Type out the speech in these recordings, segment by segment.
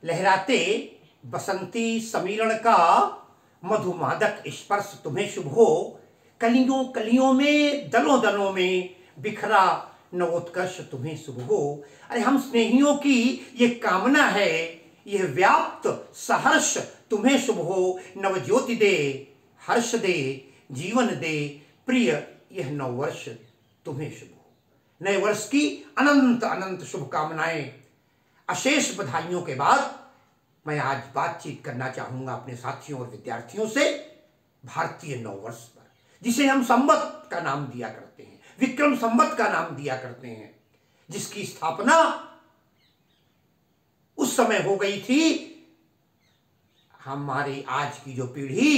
लहराते बसंती समीरण का मधुमादक स्पर्श तुम्हें शुभ हो। कलियों कलियों में दलों दलों में बिखरा नवोत्कर्ष तुम्हें शुभ हो। अरे हम स्नेहियों की ये कामना है, यह व्याप्त सहर्ष तुम्हें शुभ हो। नवज्योति दे, हर्ष दे, जीवन दे प्रिय, यह नववर्ष तुम्हें शुभ हो। नए वर्ष की अनंत अनंत शुभकामनाएं, अशेष बधाइयों के बाद मैं आज बातचीत करना चाहूंगा अपने साथियों और विद्यार्थियों से भारतीय नववर्ष पर, जिसे हम संवत का नाम दिया करते हैं, विक्रम संवत का नाम दिया करते हैं, जिसकी स्थापना उस समय हो गई थी। हमारी आज की जो पीढ़ी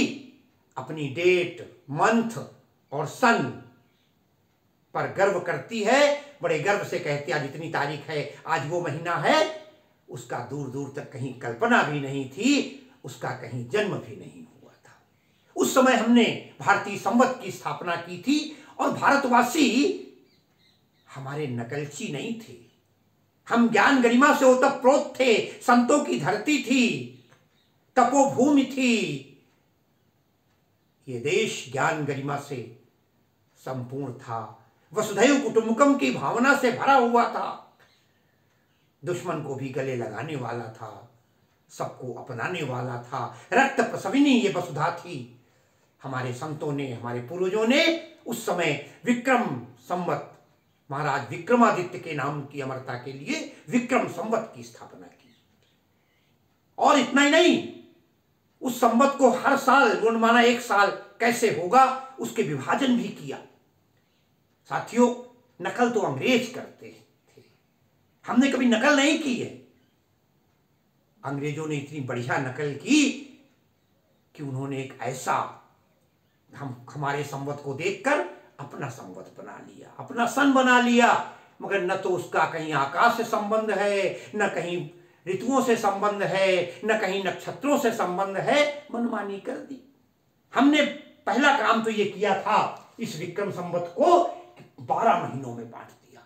अपनी डेट, मंथ और सन पर गर्व करती है, बड़े गर्व से कहती है आज इतनी तारीख है, आज वो महीना है, उसका दूर दूर तक कहीं कल्पना भी नहीं थी, उसका कहीं जन्म भी नहीं हुआ था। उस समय हमने भारतीय संवत की स्थापना की थी और भारतवासी हमारे नकलची नहीं थे, हम ज्ञान गरिमा से ओतप्रोत थे। संतों की धरती थी, तपोभूमि थी, ये देश ज्ञान गरिमा से संपूर्ण था, वसुधैव कुटुंबकम की भावना से भरा हुआ था, दुश्मन को भी गले लगाने वाला था, सबको अपनाने वाला था, रक्त प्रसविनी ये वसुधा थी। हमारे संतों ने, हमारे पूर्वजों ने उस समय विक्रम संवत, महाराज विक्रमादित्य के नाम की अमरता के लिए विक्रम संवत की स्थापना की। और इतना ही नहीं, उस संवत को हर साल गुणमाना एक साल कैसे होगा उसके विभाजन भी किया। साथियों, नकल तो अंग्रेज करते थे, हमने कभी नकल नहीं की है। अंग्रेजों ने इतनी बढ़िया नकल की कि उन्होंने एक ऐसा हमारे संवत को देखकर अपना संवत बना लिया, अपना सन बना लिया, मगर न तो उसका कहीं आकाश से संबंध है, न कहीं ऋतुओं से संबंध है, न कहीं नक्षत्रों से संबंध है, मनमानी कर दी। हमने पहला काम तो ये किया था, इस विक्रम संवत को 12 महीनों में बांट दिया।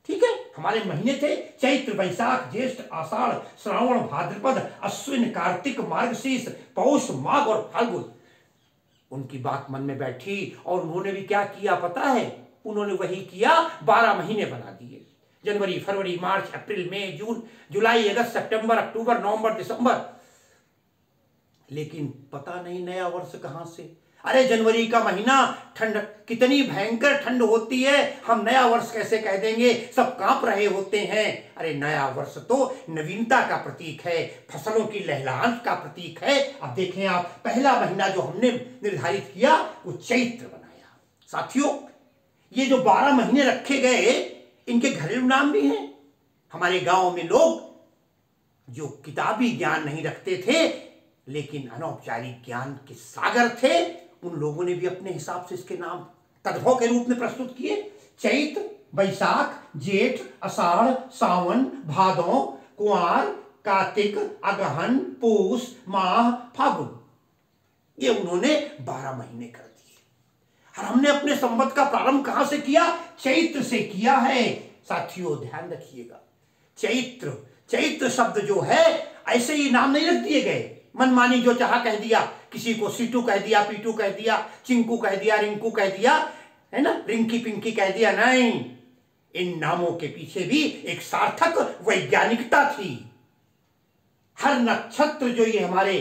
ठीक है, हमारे महीने थे चैत्र, वैशाख, ज्येष्ठ, आषाढ़, श्रावण, भाद्रपद, अश्विन, कार्तिक, मार्गशीर्ष, पौष, माघ और फाल्गुन। उनकी बात मन में बैठी और उन्होंने भी क्या किया पता है? उन्होंने वही किया, 12 महीने बना दिए। जनवरी, फरवरी, मार्च, अप्रैल, मई, जून, जुलाई, अगस्त, सितंबर, अक्टूबर, नवंबर, दिसंबर। लेकिन पता नहीं नया वर्ष कहां से। अरे जनवरी का महीना, ठंड, कितनी भयंकर ठंड होती है, हम नया वर्ष कैसे कह देंगे, सब कांप रहे होते हैं। अरे नया वर्ष तो नवीनता का प्रतीक है, फसलों की लहलहाट का प्रतीक है। अब देखें आप, पहला महीना जो हमने निर्धारित किया वो चैत्र बनाया। साथियों, ये जो 12 महीने रखे गए, इनके घरेलू नाम भी हैं। हमारे गांव में लोग जो किताबी ज्ञान नहीं रखते थे लेकिन अनौपचारिक ज्ञान के सागर थे, उन लोगों ने भी अपने हिसाब से इसके नाम तद्भव के रूप में प्रस्तुत किए। चैत्र, वैशाख, जेठ, आषाढ़, सावन, भादौ, कुंवार, कार्तिक, अगहन, पूस, माह, फागुन, ये उन्होंने 12 महीने कर दिए। और हमने अपने संवत का प्रारंभ कहां से किया? चैत्र से किया है। साथियों ध्यान रखिएगा, चैत्र, चैत्र शब्द जो है ऐसे ही नाम नहीं रख दिए गए, मनमानी जो चाहा कह दिया, किसी को सीटू कह दिया, पीटू कह दिया, चिंकू कह दिया, रिंकू कह दिया, है ना, रिंकी पिंकी कह दिया। नहीं, इन नामों के पीछे भी एक सार्थक वैज्ञानिकता थी। हर नक्षत्र जो ये हमारे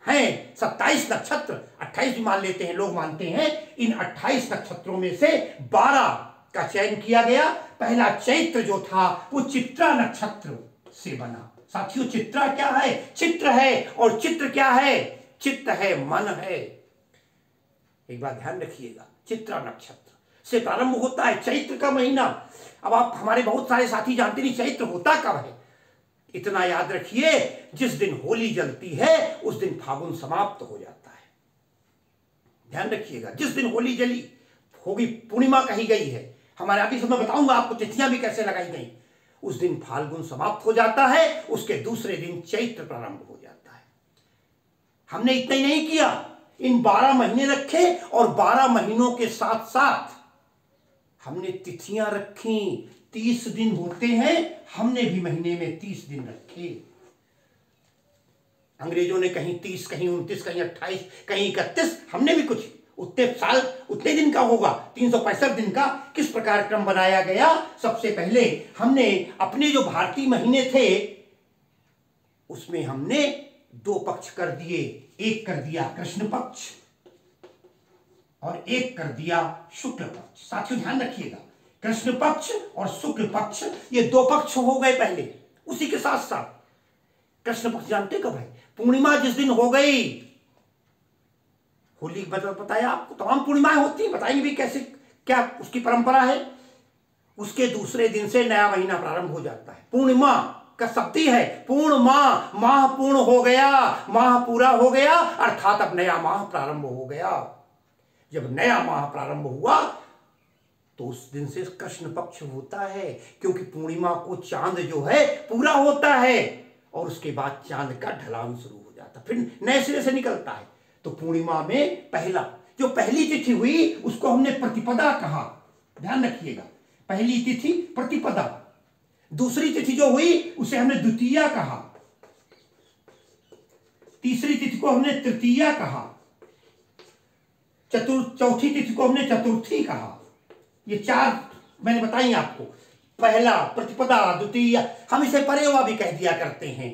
हैं, 27 नक्षत्र, 28 भी मान लेते हैं लोग, मानते हैं, इन 28 नक्षत्रों में से 12 का चयन किया गया। पहला चैत्र जो था वो चित्रा नक्षत्र से बना। साथियों, चित्रा क्या है? चित्र है। और चित्र क्या है? चित्त है, मन है। एक बात ध्यान रखिएगा, चित्रा नक्षत्र से प्रारंभ होता है चैत्र का महीना। अब आप, हमारे बहुत सारे साथी जानते नहीं चैत्र होता कब है। इतना याद रखिए, जिस दिन होली जलती है उस दिन फागुन समाप्त हो जाता है। ध्यान रखिएगा, जिस दिन होली जली होगी, पूर्णिमा कही गई है हमारे, अभी समय बताऊंगा आपको तिथियां भी कैसे लगाई गई, उस दिन फाल्गुन समाप्त हो जाता है, उसके दूसरे दिन चैत्र प्रारंभ हो जाता है। हमने इतना ही नहीं किया, इन 12 महीने रखे और 12 महीनों के साथ साथ हमने तिथियां रखी। 30 दिन होते हैं, हमने भी महीने में 30 दिन रखे। अंग्रेजों ने कहीं 30, कहीं 29, कहीं 28, कहीं 31, हमने भी कुछ उतने साल उतने दिन का होगा, 365 दिन का किस प्रकार क्रम बनाया गया। सबसे पहले हमने अपने जो भारतीय महीने थे उसमें हमने 2 पक्ष कर दिए, एक कर दिया कृष्ण पक्ष और एक कर दिया शुक्ल पक्ष। साथियों ध्यान रखिएगा, कृष्ण पक्ष और शुक्ल पक्ष ये 2 पक्ष हो गए पहले। उसी के साथ साथ कृष्ण पक्ष जानते कब है? पूर्णिमा जिस दिन हो गई, होली बताया आपको, तमाम पूर्णिमाएं होती हैं, बताएंगे भी कैसे क्या उसकी परंपरा है। उसके दूसरे दिन से नया महीना प्रारंभ हो जाता है। पूर्णिमा का शब्द ही है पूर्ण माह, माह पूर्ण हो गया, माह पूरा हो गया, अर्थात अब नया माह प्रारंभ हो गया। जब नया माह प्रारंभ हुआ तो उस दिन से कृष्ण पक्ष होता है, क्योंकि पूर्णिमा को चांद जो है पूरा होता है और उसके बाद चांद का ढलान शुरू हो जाता है, फिर नए सिरे से निकलता है। तो पूर्णिमा में जो पहली तिथि हुई उसको हमने प्रतिपदा कहा, ध्यान रखिएगा, पहली तिथि प्रतिपदा। दूसरी तिथि जो हुई उसे हमने द्वितीया कहा, तीसरी तिथि को हमने तृतीया कहा, चौथी तिथि को हमने चतुर्थी कहा। ये 4 मैंने बताई आपको, पहला प्रतिपदा, द्वितीया, हम इसे परेवा भी कह दिया करते हैं।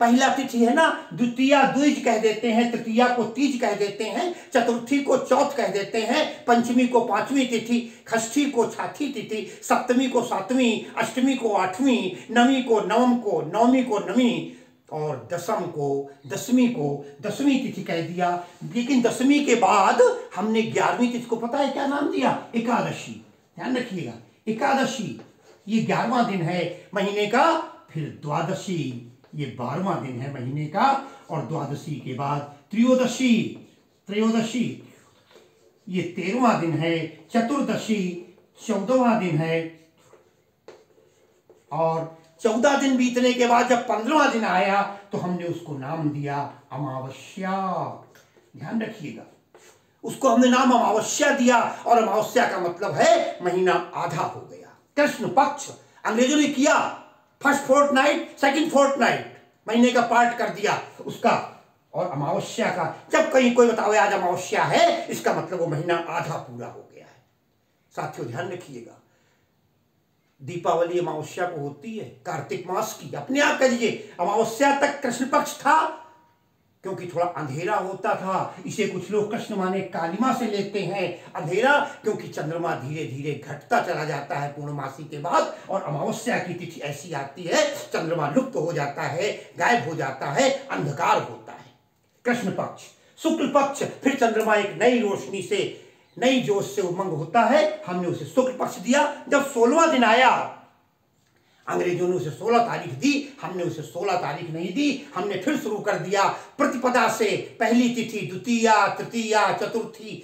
पहला तिथि है ना, द्वितीया द्विज कह देते हैं, तृतीया को तीज कह देते हैं, चतुर्थी को चौथ कह देते हैं, पंचमी को 5वीं तिथि, षष्ठी को 6ठी तिथि, सप्तमी को 7वीं, अष्टमी को 8वीं, नवमी को नवमी को नवमी और दशम को 10वीं तिथि कह दिया। लेकिन 10वीं के बाद हमने 11वीं तिथि को पता है क्या नाम दिया? एकादशी। ध्यान रखिएगा, एकादशी ये 11वां दिन है महीने का, फिर द्वादशी ये 12वां दिन है महीने का, और द्वादशी के बाद त्रयोदशी ये 13वां दिन है, चतुर्दशी 14वां दिन है, और 14 दिन बीतने के बाद जब 15वां दिन आया तो हमने उसको नाम दिया अमावस्या। ध्यान रखिएगा, उसको हमने नाम अमावस्या दिया, और अमावस्या का मतलब है महीना आधा हो गया। कृष्ण पक्ष अंग्रेजों ने किया, फर्स्ट फोर्टनाइट, सेकंड फोर्टनाइट, महीने का पार्ट कर दिया उसका, और अमावस्या का जब कहीं कोई बतावे आज अमावस्या है, इसका मतलब वो महीना आधा पूरा हो गया है। साथियों ध्यान रखिएगा, दीपावली अमावस्या को होती है, कार्तिक मास की, अपने आप कह दीजिए अमावस्या तक कृष्ण पक्ष था, क्योंकि थोड़ा अंधेरा होता था, इसे कुछ लोग कृष्ण माने कालिमा से लेते हैं अंधेरा, क्योंकि चंद्रमा धीरे धीरे घटता चला जाता है पूर्णमासी के बाद, और अमावस्या की तिथि ऐसी आती है चंद्रमा लुप्त हो जाता है, गायब हो जाता है, अंधकार होता है। कृष्ण पक्ष, शुक्ल पक्ष, फिर चंद्रमा एक नई रोशनी से, नई जोश से उमंग होता है, हमने उसे शुक्ल पक्ष दिया। जब 16वां दिन आया, अंग्रेजों ने उसे 16 तारीख दी, हमने उसे 16 तारीख नहीं दी, हमने फिर शुरू कर दिया प्रतिपदा से, पहली तिथि, द्वितीया, तृतीया, चतुर्थी,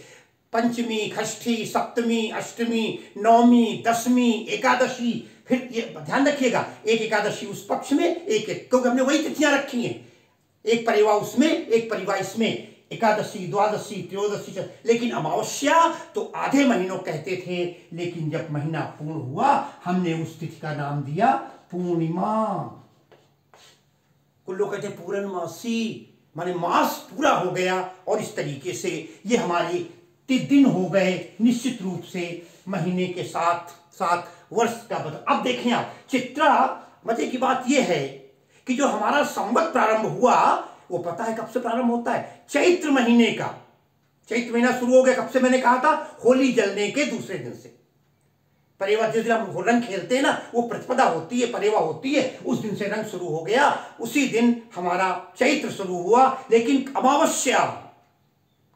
पंचमी, षष्ठी, सप्तमी, अष्टमी, नवमी, 10वीं, एकादशी। फिर ये ध्यान रखिएगा, एक एकादशी उस पक्ष में, एक क्योंकि हमने वही तिथियां रखी हैं, एक परिवार उसमें, एक परिवार इसमें, एकादशी, द्वादशी, त्रयोदशी। लेकिन अमावस्या तो आधे महीनों कहते थे, लेकिन जब महीना पूर्ण हुआ हमने उस तिथि का नाम दिया पूर्णिमा। कुछ लोग कहते पूर्णमासी, माने मास पूरा हो गया, और इस तरीके से ये हमारे दिन हो गए निश्चित रूप से महीने के साथ साथ वर्ष का बदल। अब देखें आप, चित्रा मजे की बात यह है कि जो हमारा संवत प्रारंभ हुआ वो पता है कब से प्रारंभ होता है? चैत्र महीने का। चैत्र महीना शुरू हो गया कब से? मैंने कहा था होली जलने के दूसरे दिन से। परेवा जिस दिन हम रंग खेलते हैं ना, वो प्रतिपदा होती है, परेवा होती है, उस दिन से रंग शुरू हो गया, उसी दिन हमारा चैत्र शुरू हुआ। लेकिन अमावस्या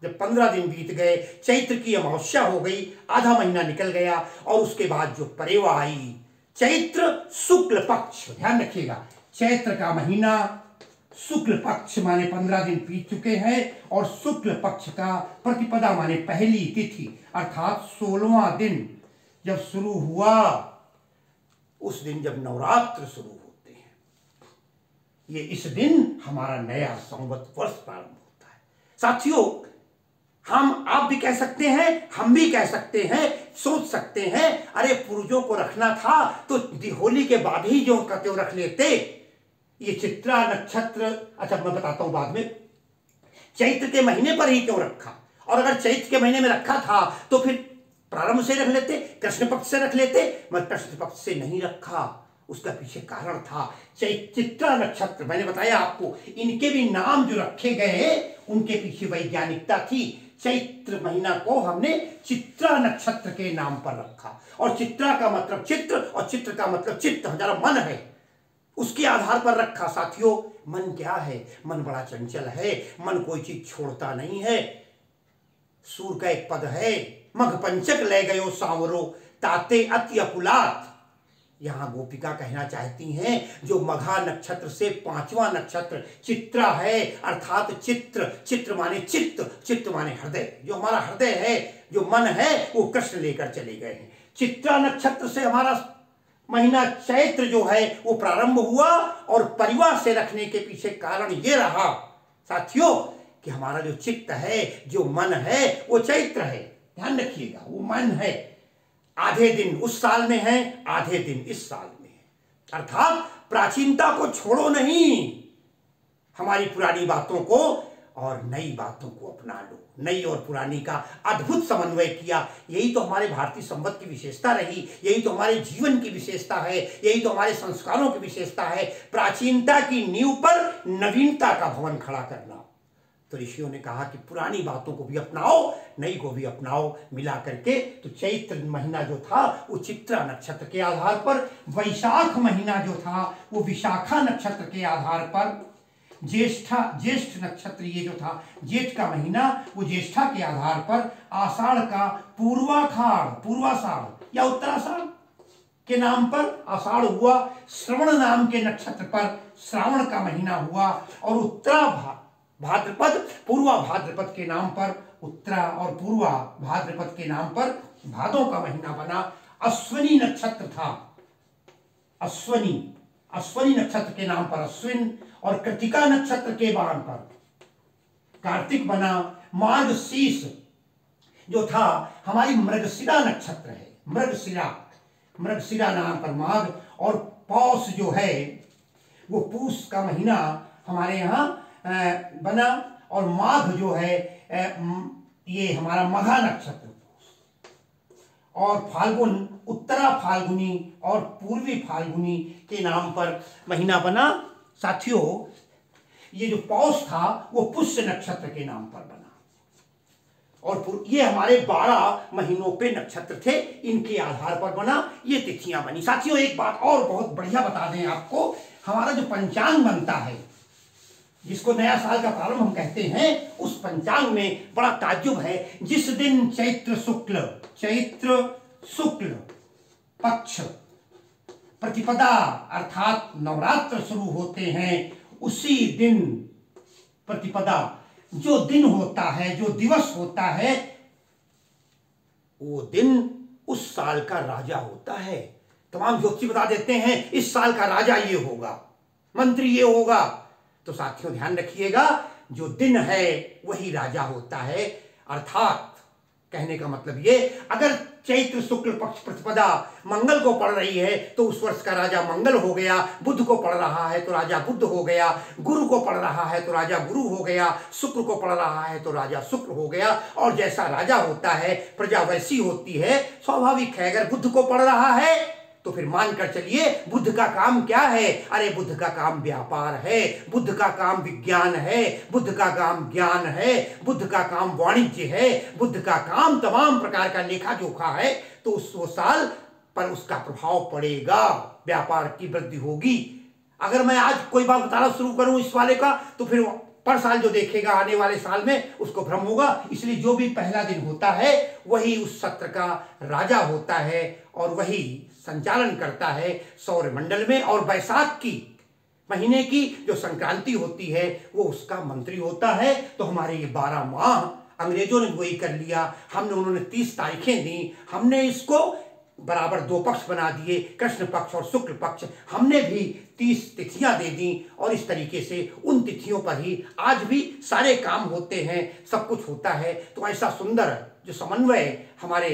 जब 15 दिन बीत गए, चैत्र की अमावस्या हो गई, आधा महीना निकल गया, और उसके बाद जो परेवा आई, चैत्र शुक्ल पक्ष। ध्यान रखिएगा, चैत्र का महीना, शुक्ल पक्ष माने 15 दिन बीत चुके हैं, और शुक्ल पक्ष का प्रतिपदा माने पहली तिथि अर्थात 16वां दिन जब शुरू हुआ, उस दिन जब नवरात्र शुरू होते हैं, ये इस दिन हमारा नया संवत वर्ष प्रारंभ होता है। साथियों, आप भी कह सकते हैं, हम भी कह सकते हैं, सोच सकते हैं, अरे पूर्वजों को रखना था तो होली के बाद ही जो कहते हो रख लेते, ये चित्रा नक्षत्र, अच्छा मैं बताता हूं बाद में, चैत्र के महीने पर ही क्यों रखा, और अगर चैत्र के महीने में रखा था तो फिर प्रारंभ से रख लेते, कृष्ण पक्ष से रख लेते, मगर कृष्ण पक्ष से नहीं रखा, उसका पीछे कारण था। चित्रा नक्षत्र, मैंने बताया आपको, इनके भी नाम जो रखे गए उनके पीछे वैज्ञानिकता थी। चैत्र महीना को हमने चित्रा नक्षत्र के नाम पर रखा, और चित्रा का मतलब चित्र, और चित्र का मतलब चित्त, हमारा मन है, उसके आधार पर रखा। साथियों, मन क्या है? मन बड़ा चंचल है, मन कोई चीज छोड़ता नहीं है। सूर का एक पद है, मघ पंचक ले गयो सांवरो ताते अति अकुलात। यहां गोपिका कहना चाहती हैं जो मघा नक्षत्र से 5वां नक्षत्र चित्रा है, अर्थात चित्र, चित्र माने चित्त, चित्त माने हृदय, जो हमारा हृदय है, जो मन है, वो कृष्ण लेकर चले गए हैं। चित्रा नक्षत्र से हमारा महीना चैत्र जो है वो प्रारंभ हुआ, और परिवार से रखने के पीछे कारण ये रहा साथियों कि हमारा जो चित्त है, जो मन है, वो चैत्र है। ध्यान रखिएगा, वो मन है, आधे दिन उस साल में है, आधे दिन इस साल में है। अर्थात प्राचीनता को छोड़ो नहीं, हमारी पुरानी बातों को और नई बातों को अपना लो। नई और पुरानी का अद्भुत समन्वय किया, यही तो हमारे भारतीय संवत की विशेषता रही, यही तो हमारे जीवन की विशेषता है, यही तो हमारे संस्कारों की विशेषता है। प्राचीनता की नींव पर नवीनता का भवन खड़ा करना। तो ऋषियों ने कहा कि पुरानी बातों को भी अपनाओ, नई को भी अपनाओ, मिला करके। तो चैत्र महीना जो था वो चित्रा नक्षत्र के आधार पर, वैशाख महीना जो था वो विशाखा नक्षत्र के आधार पर, ज्येष्ठ नक्षत्र ये जो था, जेठ का महीना, वो ज्येष्ठा के आधार पर, आषाढ़ का पूर्वाषाढ़ या उत्तराषाढ़ के नाम पर आषाढ़ हुआ, श्रवण नाम के नक्षत्र पर श्रावण का महीना हुआ, और उत्तरा भाद्रपद, पूर्वा भाद्रपद के नाम पर उत्तरा, और पूर्वा भाद्रपद के नाम पर भादों का महीना बना। अश्विनी नक्षत्र था, अश्विनी नक्षत्र के नाम पर अश्विन, और कृतिका नक्षत्र के नाम पर कार्तिक बना। मार्गशीर्ष जो था हमारी मृगशिरा नक्षत्र है, मृगशिरा नाम पर माघ, और पौष जो है वो पूष का महीना हमारे यहाँ बना, और माघ जो है ये हमारा मघा नक्षत्र, और फाल्गुन उत्तरा फाल्गुनी और पूर्वी फाल्गुनी के नाम पर महीना बना। साथियों, ये जो पौष था वो पुष्य नक्षत्र के नाम पर बना, और ये हमारे 12 महीनों पे नक्षत्र थे, इनके आधार पर बना, ये तिथियां बनी। साथियों, एक बात और बहुत बढ़िया बता दें आपको, हमारा जो पंचांग बनता है, जिसको नया साल का प्रारंभ हम कहते हैं, उस पंचांग में बड़ा ताज्जुब है। जिस दिन चैत्र शुक्ल पक्ष प्रतिपदा अर्थात नवरात्र शुरू होते हैं, उसी दिन प्रतिपदा जो दिन होता है, जो दिवस होता है, वो दिन उस साल का राजा होता है। तमाम ज्योतिषी बता देते हैं इस साल का राजा ये होगा, मंत्री ये होगा। तो साथियों ध्यान रखिएगा, जो दिन है वही राजा होता है। अर्थात कहने का मतलब ये, अगर चैत्र शुक्ल पक्ष प्रतिपदा मंगल को पड़ रही है तो उस वर्ष का राजा मंगल हो गया, बुध को पड़ रहा है तो राजा बुध हो गया, गुरु को पड़ रहा है तो राजा गुरु हो गया, शुक्र को पड़ रहा है तो राजा शुक्र हो गया। और जैसा राजा होता है प्रजा वैसी होती है। स्वाभाविक है, अगर बुध को पड़ रहा है तो फिर मानकर चलिए बुद्ध का काम क्या है? अरे बुद्ध का काम व्यापार है, बुद्ध का काम विज्ञान है, बुद्ध का काम ज्ञान है, बुद्ध का काम वाणिज्य है, बुद्ध का काम तमाम प्रकार का लेखा जोखा है। तो उस साल पर उसका प्रभाव पड़ेगा, व्यापार की वृद्धि होगी। अगर मैं आज कोई बात बताना शुरू करूं इस वाले का, तो फिर पर साल जो देखेगा आने वाले साल में उसको भ्रम होगा। इसलिए जो भी पहला दिन होता है वही उस सत्र का राजा होता है और वही संचालन करता है सौर मंडल में। और बैसाख की महीने की जो संक्रांति होती है वो उसका मंत्री होता है। तो हमारे ये 12 माह अंग्रेजों ने वही कर लिया, उन्होंने 30 तारीखें दी, हमने इसको बराबर 2 पक्ष बना दिए, कृष्ण पक्ष और शुक्ल पक्ष। हमने भी 30 तिथियां दे दी और इस तरीके से उन तिथियों पर ही आज भी सारे काम होते हैं, सब कुछ होता है। तो ऐसा सुंदर जो समन्वय हमारे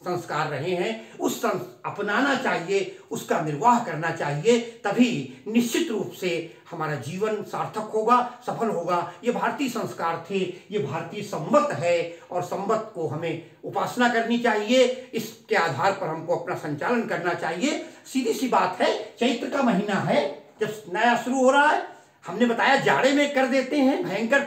संस्कार रहे हैं उस अपनाना चाहिए, उसका निर्वाह करना चाहिए, तभी निश्चित रूप से हमारा जीवन सार्थक होगा, सफल होगा। ये भारतीय संस्कार थे, ये भारतीय संवत है और संवत को हमें उपासना करनी चाहिए, इसके आधार पर हमको अपना संचालन करना चाहिए। सीधी सी बात है, चैत्र का महीना है, जब नया शुरू हो रहा है, हमने बताया जाड़े में कर देते हैं, भयंकर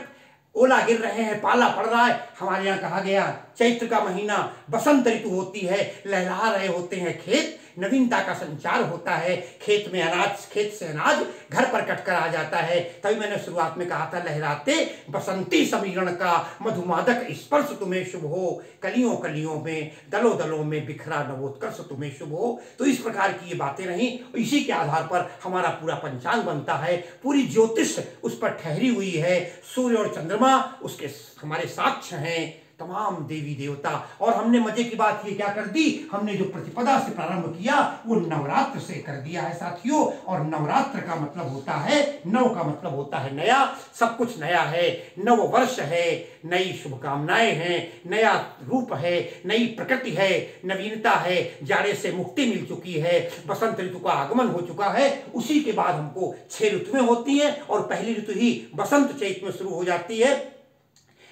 ओला गिर रहे हैं, पाला पड़ रहा है। हमारे यहाँ कहा गया चैत्र का महीना बसंत ऋतु होती है, लहला रहे होते हैं खेत, नवीनता का संचार होता है, खेत में अनाज, खेत से अनाज घर पर कटकर आ जाता है। तभी मैंने शुरुआत में कहा था, लहराते बसंती समीरण का मधुमादक स्पर्श तुम्हें शुभ हो, कलियों कलियों में दलों दलों में बिखरा नवोत्कर्ष तुम्हें शुभ हो। तो इस प्रकार की ये बातें रहीं, इसी के आधार पर हमारा पूरा पंचांग बनता है, पूरी ज्योतिष उस पर ठहरी हुई है। सूर्य और चंद्रमा उसके हमारे साक्ष्य हैं, तमाम देवी देवता। और हमने मजे की बात ये क्या कर दी, हमने जो प्रतिपदा से प्रारंभ किया वो नवरात्र से कर दिया है साथियों। और नवरात्र का मतलब होता है, नव का मतलब होता है नया, सब कुछ नया है, नव वर्ष है, नई शुभकामनाएं हैं, नया रूप है, नई प्रकृति है, नवीनता है, जाड़े से मुक्ति मिल चुकी है, बसंत ऋतु का आगमन हो चुका है। उसी के बाद हमको 6 ऋतुएं होती हैं और पहली ऋतु ही बसंत चैत में शुरू हो जाती है।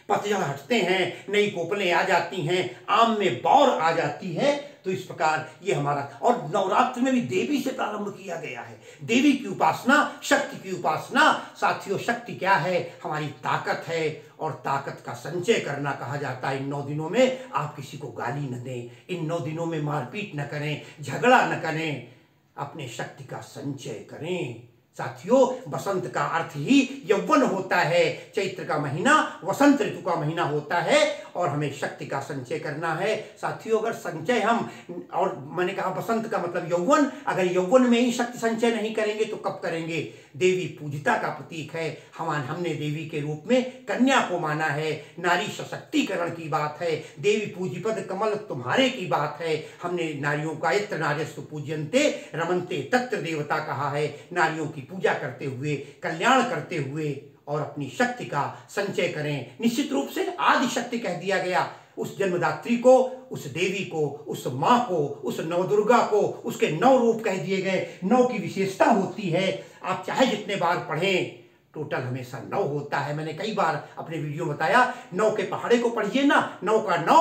पतझड़ हटते हैं, नई कोपलें आ जाती हैं, आम में बौर आ जाती है। तो इस प्रकार ये हमारा, और नवरात्र में भी देवी से प्रारंभ किया गया है, देवी की उपासना, शक्ति की उपासना। साथियों, शक्ति क्या है, हमारी ताकत है, और ताकत का संचय करना कहा जाता है। इन 9 दिनों में आप किसी को गाली न दें, इन 9 दिनों में मारपीट न करें, झगड़ा न करें, अपने शक्ति का संचय करें। साथियों, बसंत का अर्थ ही यौवन होता है, चैत्र का महीना वसंत ऋतु का महीना होता है और हमें शक्ति का संचय करना है। साथियों, अगर संचय हम, और मैंने कहा बसंत का मतलब यौवन, अगर यौवन में ही शक्ति संचय नहीं करेंगे तो कब करेंगे। देवी पूजिता का प्रतीक है, हमने देवी के रूप में कन्या को माना है, नारी सशक्तिकरण की बात है, देवी पूजिपद कमल तुम्हारे की बात है। हमने नारियों का यत्र नार्यस्तु पूज्यन्ते रमन्ते तत्र देवता कहा है, नारियों की पूजा करते हुए, कल्याण करते हुए और अपनी शक्ति का संचय करें। निश्चित रूप से आदि शक्ति कह दिया गया, उस जन्मदात्री को, उस देवी को, उस माँ को, उस नवदुर्गा को, उसके 9 रूप कह दिए गए। 9 की विशेषता होती है, आप चाहे जितने बार पढ़ें, टोटल हमेशा 9 होता है। मैंने कई बार अपने वीडियो में बताया, 9 के पहाड़े को पढ़िए ना, 9 का 9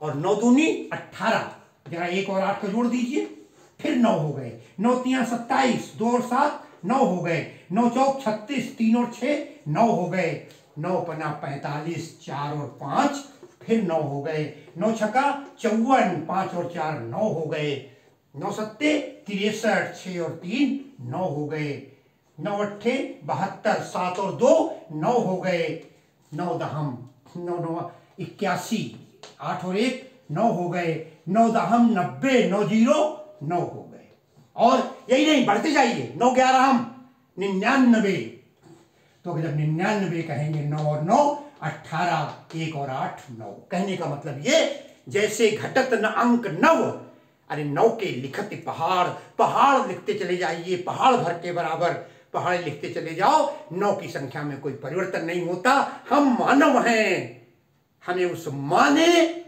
और 9 दूनी 18, जरा 1 और 8 को जोड़ दीजिए, फिर 9 हो गए, 9 तियां 27, 2 और 7 9 हो गए, 9 चौक 36, 3 और 6 9 हो गए, 9 पन्ना 45, 4 और 5 फिर 9 हो गए, 9 छक्का 54, 5 और 4 9 हो गए, 9 सत्ते 63, 6 और 3 9 हो गए, 9 अट्ठे 72, 7 और 2 9 हो गए, 9 दहम 9 9 81, 8 और 1 9 हो गए, 9 दहम 90, 9 जीरो 9 हो गए। और यही नहीं, बढ़ते जाइए, 9 11 हम 99, तो जब 99 कहेंगे, 9 और 9 18, 1 और 8 9। कहने का मतलब ये, जैसे घटत न अंक 9, अरे 9 के लिखत पहाड़, पहाड़ लिखते चले जाइए, पहाड़ भर के बराबर पहाड़ लिखते चले जाओ, 9 की संख्या में कोई परिवर्तन नहीं होता। हम मानव हैं, हमें उस माँ ने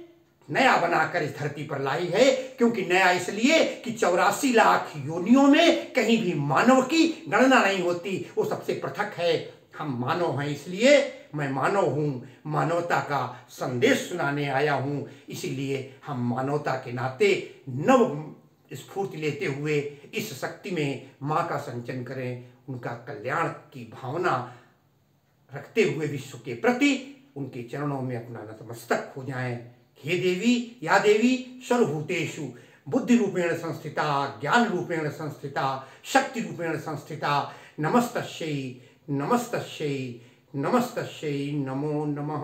नया बनाकर इस धरती पर लाई है, क्योंकि नया इसलिए कि 84 लाख योनियों में कहीं भी मानव की गणना नहीं होती, वो सबसे पृथक है। हम मानव हैं, इसलिए मैं मानव हूँ, मानवता का संदेश सुनाने आया हूँ। इसीलिए हम मानवता के नाते नव स्फूर्ति लेते हुए इस शक्ति में माँ का संचन करें, उनका कल्याण की भावना रखते हुए विश्व के प्रति उनके चरणों में अपना नतमस्तक हो जाएं। हे देवी, या देवी सर्वभूतेषु बुद्धि रूपेण संस्थिता, ज्ञान रूपेण संस्थिता, शक्ति रूपेण संस्थिता, नमस्तस्यै नमस्तस्यै नमस्तस्यै नमो नमः।